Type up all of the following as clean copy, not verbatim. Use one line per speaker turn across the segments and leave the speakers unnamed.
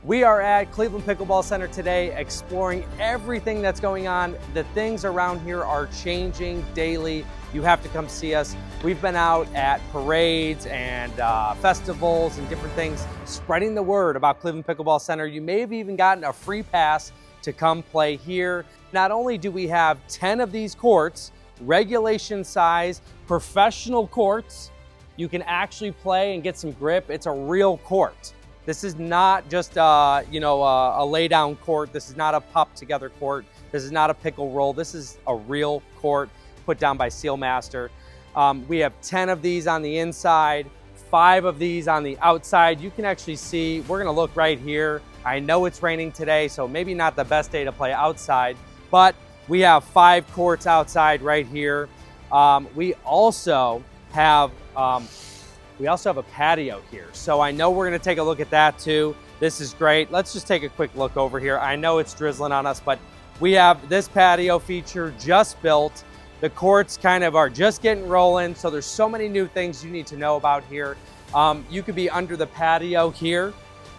We are at Cleveland Pickleball Center today exploring everything that's going on. The things around here are changing daily. You have to come see us. We've been out at parades and festivals and different things, spreading the word about Cleveland Pickleball Center. You may have even gotten a free pass to come play here. Not only do we have 10 of these courts, regulation size, professional courts, you can actually play and get some grip. It's a real court. This is not just a lay down court. This is not a pop together court. This is not a pickle roll. This is a real court put down by Sealmaster. We have 10 of these on the inside, 5 of these on the outside. You can actually see, we're gonna look right here. I know it's raining today, so maybe not the best day to play outside, but we have 5 courts outside right here. We also have a patio here. So I know we're gonna take a look at that too. This is great. Let's just take a quick look over here. I know it's drizzling on us, but we have this patio feature just built. The courts kind of are just getting rolling. So there's so many new things you need to know about here. You could be under the patio here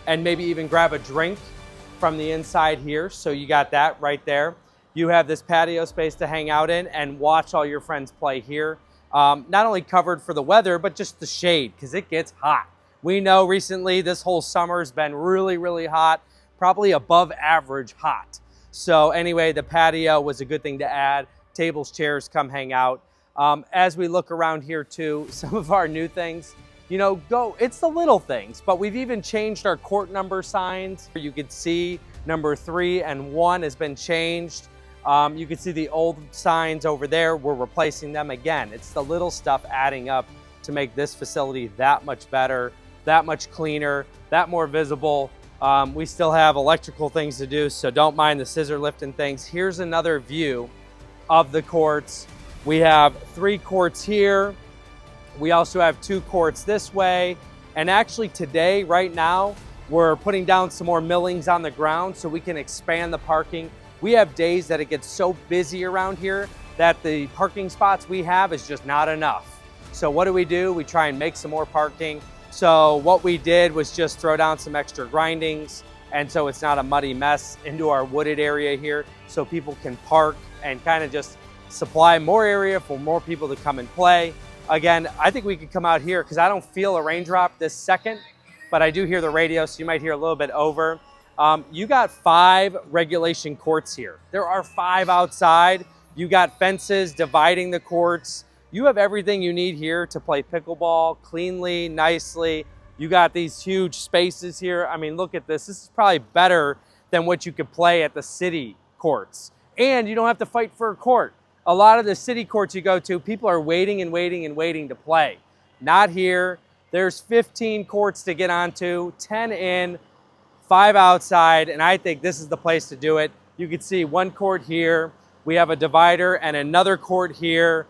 and maybe even grab a drink from the inside here. So you got that right there. You have this patio space to hang out in and watch all your friends play here. Not only covered for the weather, but just the shade, because it gets hot. We know recently this whole summer has been really, really hot, probably above average hot. So anyway, the patio was a good thing to add. Tables, chairs, come hang out. As we look around here too, some of our new things, it's the little things, but we've even changed our court number signs. You can see number 3 and 1 has been changed. You can see the old signs over there. We're replacing them again. It's the little stuff adding up to make this facility that much better, that much cleaner, that more visible. We still have electrical things to do, so don't mind the scissor lifting things. Here's another view of the courts. We have 3 courts here. We also have 2 courts this way. And actually today, right now, we're putting down some more millings on the ground so we can expand the parking. We have days that it gets so busy around here that the parking spots we have is just not enough. So what do? We try and make some more parking. So what we did was just throw down some extra grindings, and so it's not a muddy mess into our wooded area here, so people can park and kind of just supply more area for more people to come and play. Again, I think we could come out here because I don't feel a raindrop this second, but I do hear the radio, so you might hear a little bit over. You got 5 regulation courts here. There are 5 outside. You got fences dividing the courts. You have everything you need here to play pickleball cleanly, nicely. You got these huge spaces here. I mean, look at this. This is probably better than what you could play at the city courts. And you don't have to fight for a court. A lot of the city courts you go to, people are waiting and waiting and waiting to play. Not here. There's 15 courts to get onto, 10 in, 5 outside, and I think this is the place to do it. You can see 1 court here. We have a divider and another court here.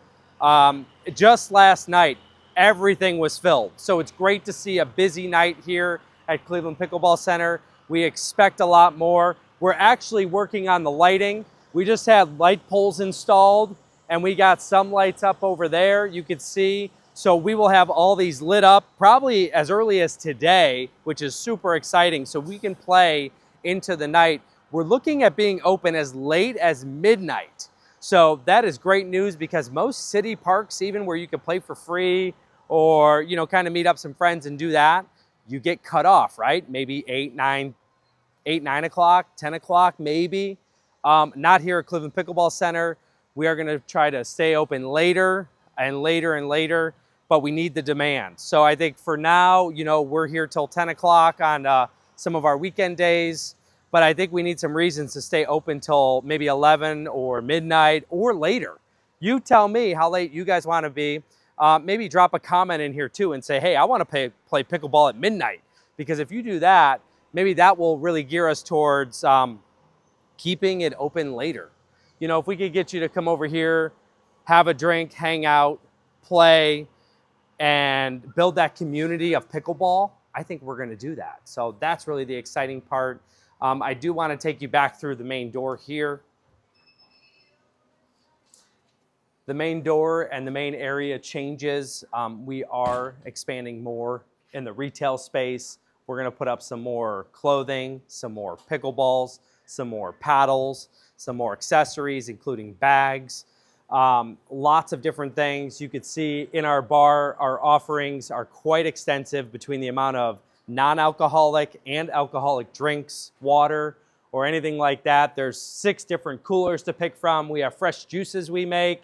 Just last night, everything was filled. So it's great to see a busy night here at Cleveland Pickleball Center. We expect a lot more. We're actually working on the lighting. We just had light poles installed, and we got some lights up over there, you can see. So we will have all these lit up probably as early as today, which is super exciting. So we can play into the night. We're looking at being open as late as midnight. So that is great news because most city parks, even where you can play for free or, kind of meet up some friends and do that, you get cut off, right? Maybe 8, 9 o'clock, 10 o'clock, maybe. Not here at Cleveland Pickleball Center. We are gonna try to stay open later and later and later, but we need the demand. So I think for now, we're here till 10 o'clock on some of our weekend days, but I think we need some reasons to stay open till maybe 11 or midnight or later. You tell me how late you guys wanna be. Maybe drop a comment in here too and say, hey, I wanna play pickleball at midnight, because if you do that, maybe that will really gear us towards keeping it open later. If we could get you to come over here, have a drink, hang out, play, and build that community of pickleball, I think we're gonna do that. So that's really the exciting part. I do wanna take you back through the main door here. The main door and the main area changes. We are expanding more in the retail space. We're gonna put up some more clothing, some more pickleballs, some more paddles, some more accessories, including bags. Lots of different things. You could see in our bar, our offerings are quite extensive between the amount of non-alcoholic and alcoholic drinks, water, or anything like that. There's 6 different coolers to pick from. We have fresh juices we make.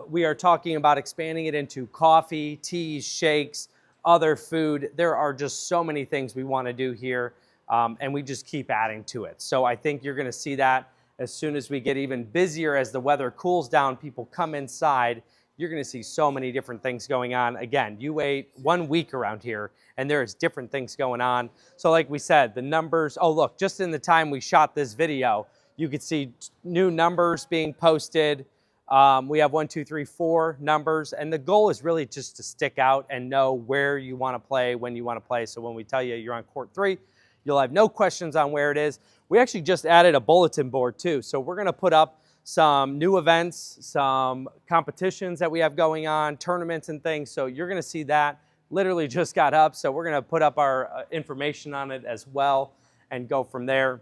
We are talking about expanding it into coffee, teas, shakes, other food. There are just so many things we want to do here, and we just keep adding to it. So I think you're going to see that as soon as we get even busier, as the weather cools down, people come inside, you're going to see so many different things going on. Again, you wait 1 week around here, and there's different things going on. So like we said, the numbers, oh look, just in the time we shot this video, you could see new numbers being posted. We have 1, 2, 3, 4 numbers, and the goal is really just to stick out and know where you want to play, when you want to play. So when we tell you you're on court 3, you'll have no questions on where it is. We actually just added a bulletin board too. So we're going to put up some new events, some competitions that we have going on, tournaments and things. So you're going to see that. Literally just got up. So we're going to put up our information on it as well and go from there.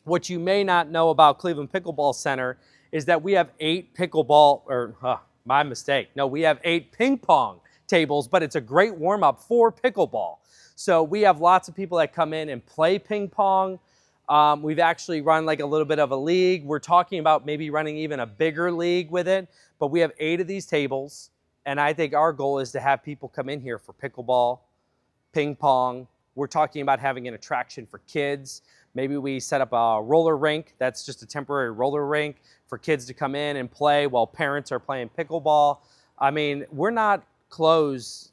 What you may not know about Cleveland Pickleball Center is that we have 8 pickleball, my mistake. No, we have 8 ping pong tables, but it's a great warm up for pickleball. So we have lots of people that come in and play ping pong. We've actually run like a little bit of a league. We're talking about maybe running even a bigger league with it, but we have 8 of these tables. And I think our goal is to have people come in here for pickleball, ping pong. We're talking about having an attraction for kids. Maybe we set up a roller rink. That's just a temporary roller rink for kids to come in and play while parents are playing pickleball. I mean, we're not closed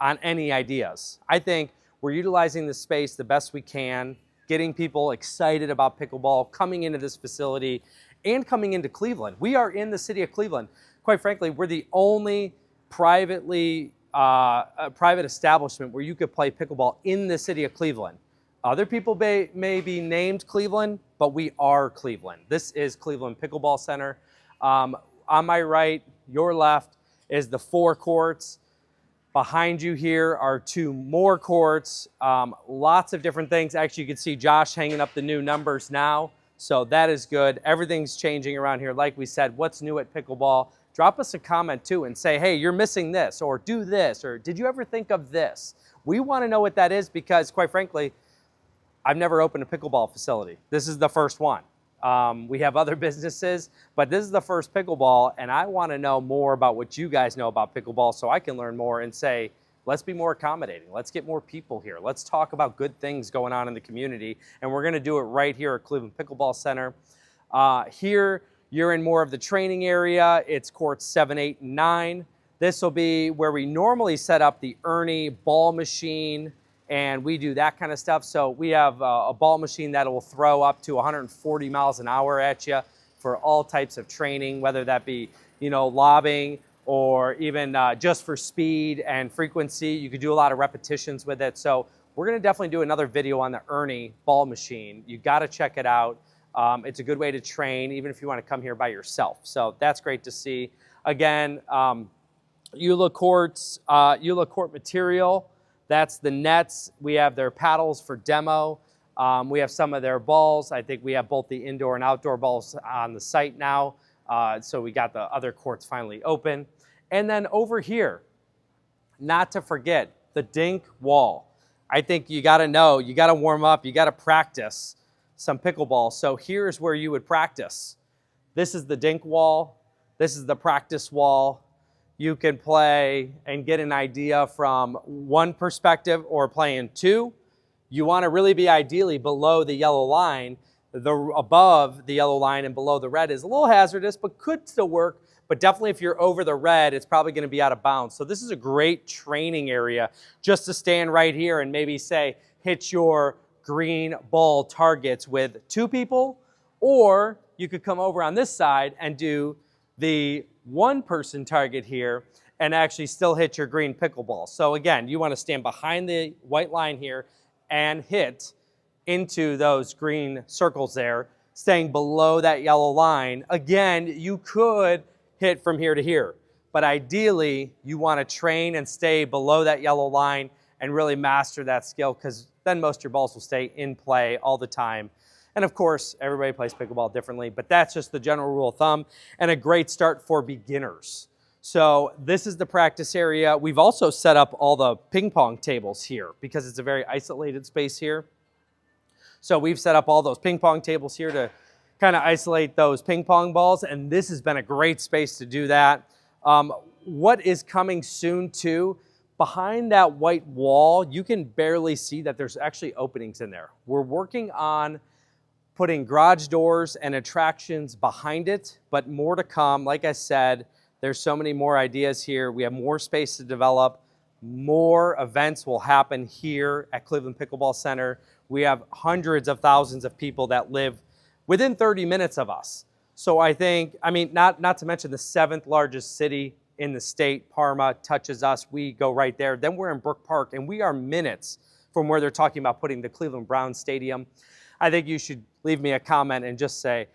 on any ideas. I think we're utilizing the space the best we can, getting people excited about pickleball, coming into this facility and coming into Cleveland. We are in the city of Cleveland. Quite frankly, we're the only private establishment where you could play pickleball in the city of Cleveland. Other people may be named Cleveland, but we are Cleveland. This is Cleveland Pickleball Center. On my right, your left, is the 4 courts. Behind you here are 2 more courts. Lots of different things. Actually, you can see Josh hanging up the new numbers now. So that is good. Everything's changing around here. Like we said, what's new at pickleball? Drop us a comment too and say, hey, you're missing this, or do this, or did you ever think of this? We want to know what that is because, quite frankly, I've never opened a pickleball facility. This is the first one. We have other businesses, but this is the first pickleball, and I want to know more about what you guys know about pickleball so I can learn more and say, let's be more accommodating. Let's get more people here. Let's talk about good things going on in the community, and we're going to do it right here at Cleveland Pickleball Center. Here, you're in more of the training area. It's courts 7, 8, and 9. This will be where we normally set up the Ernie ball machine, and we do that kind of stuff. So we have a ball machine that will throw up to 140 miles an hour at you for all types of training, whether that be, lobbing or even just for speed and frequency. You could do a lot of repetitions with it. So we're gonna definitely do another video on the Ernie ball machine. You gotta check it out. It's a good way to train, even if you wanna come here by yourself. So that's great to see. Again, EULA court material. That's the nets. We have their paddles for demo. We have some of their balls. I think we have both the indoor and outdoor balls on the site now. So we got the other courts finally open. And then over here, not to forget, the dink wall. I think you gotta know, you gotta warm up, you gotta practice some pickleball. So here's where you would practice. This is the dink wall. This is the practice wall. You can play and get an idea from one perspective or playing 2. You want to really be ideally below the yellow line. Above the yellow line and below the red is a little hazardous, but could still work. But definitely if you're over the red, it's probably going to be out of bounds. So this is a great training area just to stand right here and maybe say, hit your green ball targets with 2 people, or you could come over on this side and do the 1-person target here and actually still hit your green pickleball. So again, you want to stand behind the white line here and hit into those green circles there, staying below that yellow line. Again, you could hit from here to here, but ideally you want to train and stay below that yellow line and really master that skill, because then most of your balls will stay in play all the time. And of course, everybody plays pickleball differently, but that's just the general rule of thumb and a great start for beginners. So this is the practice area. We've also set up all the ping pong tables here because it's a very isolated space here. So we've set up all those ping pong tables here to kind of isolate those ping pong balls, and this has been a great space to do that. What is coming soon too, behind that white wall, you can barely see that there's actually openings in there. We're working on putting garage doors and attractions behind it, but more to come. Like I said, there's so many more ideas here. We have more space to develop. More events will happen here at Cleveland Pickleball Center. We have hundreds of thousands of people that live within 30 minutes of us. So I think, not to mention the 7th largest city in the state, Parma, touches us. We go right there. Then we're in Brook Park, and we are minutes from where they're talking about putting the Cleveland Browns Stadium. I think you should leave me a comment and just say,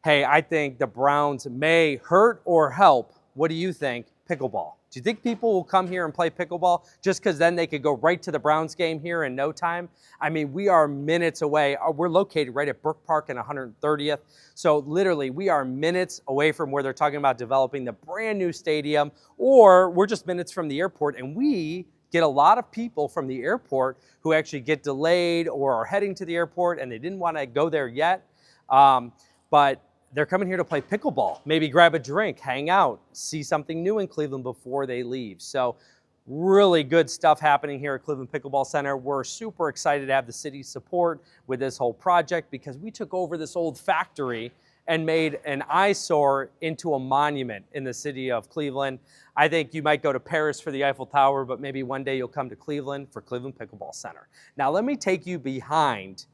hey, I think the Browns may hurt or help. What do you think? Pickleball. Do you think people will come here and play pickleball just because then they could go right to the Browns game here in no time? We are minutes away. We're located right at Brook Park and 130th. So literally, we are minutes away from where they're talking about developing the brand new stadium, or we're just minutes from the airport, and we get a lot of people from the airport who actually get delayed or are heading to the airport and they didn't want to go there yet. But they're coming here to play pickleball, maybe grab a drink, hang out, see something new in Cleveland before they leave. So really good stuff happening here at Cleveland Pickleball Center. We're super excited to have the city's support with this whole project because we took over this old factory and made an eyesore into a monument in the city of Cleveland. I think you might go to Paris for the Eiffel Tower, but maybe one day you'll come to Cleveland for Cleveland Pickleball Center. Now let me take you behind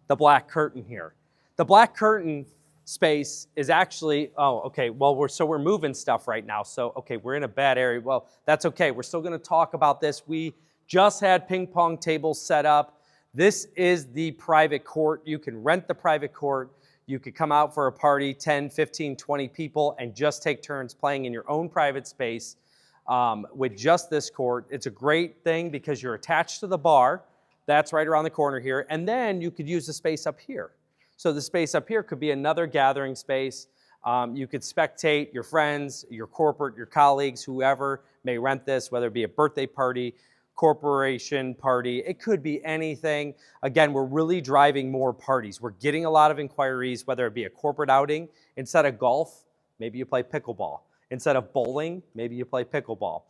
the black curtain here. The black curtain space is actually, we're moving stuff right now. So, okay, we're in a bad area. Well, that's okay. We're still gonna talk about this. We just had ping pong tables set up. This is the private court. You can rent the private court. You could come out for a party, 10, 15, 20 people, and just take turns playing in your own private space with just this court. It's a great thing because you're attached to the bar. That's right around the corner here. And then you could use the space up here. So the space up here could be another gathering space. You could spectate your friends, your corporate, your colleagues, whoever may rent this, whether it be a birthday party, corporation party. It could be anything. Again, we're really driving more parties. We're getting a lot of inquiries, whether it be a corporate outing. Instead of golf, maybe you play pickleball. Instead of bowling, maybe you play pickleball.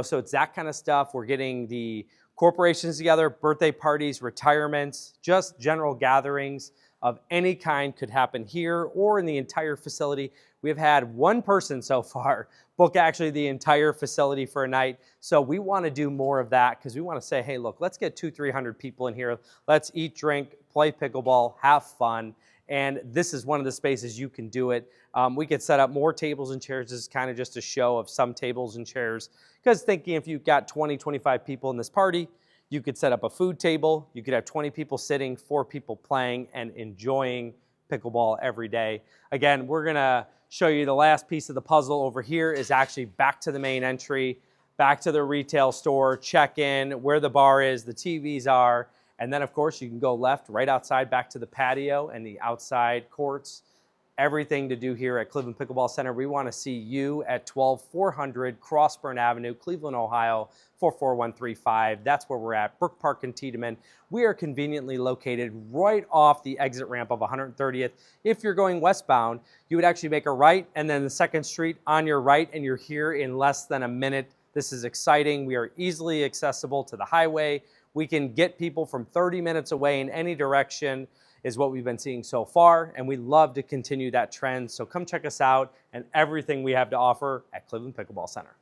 So it's that kind of stuff. We're getting the corporations together, birthday parties, retirements, just general gatherings of any kind could happen here or in the entire facility. We've had one person so far book actually the entire facility for a night. So we want to do more of that because we want to say, hey, look, let's get 200-300 people in here. Let's eat, drink, play pickleball, have fun. And this is one of the spaces you can do it. We could set up more tables and chairs. This is kind of just a show of some tables and chairs. Because thinking if you've got 20, 25 people in this party, you could set up a food table. You could have 20 people sitting, 4 people playing and enjoying pickleball every day. Again, we're gonna show you the last piece of the puzzle over here is actually back to the main entry, back to the retail store, check in, where the bar is, the TVs are, and then of course you can go left right outside back to the patio and the outside courts. Everything to do here at Cleveland Pickleball Center. We want to see you at 12400 Crossburn Avenue, Cleveland, Ohio, 44135. That's where we're at, Brook Park and Tiedemann. We are conveniently located right off the exit ramp of 130th. If you're going westbound, you would actually make a right and then the 2nd Street on your right, and you're here in less than a minute. This is exciting. We are easily accessible to the highway. We can get people from 30 minutes away in any direction is what we've been seeing so far, and we love to continue that trend. So come check us out and everything we have to offer at Cleveland Pickleball Center.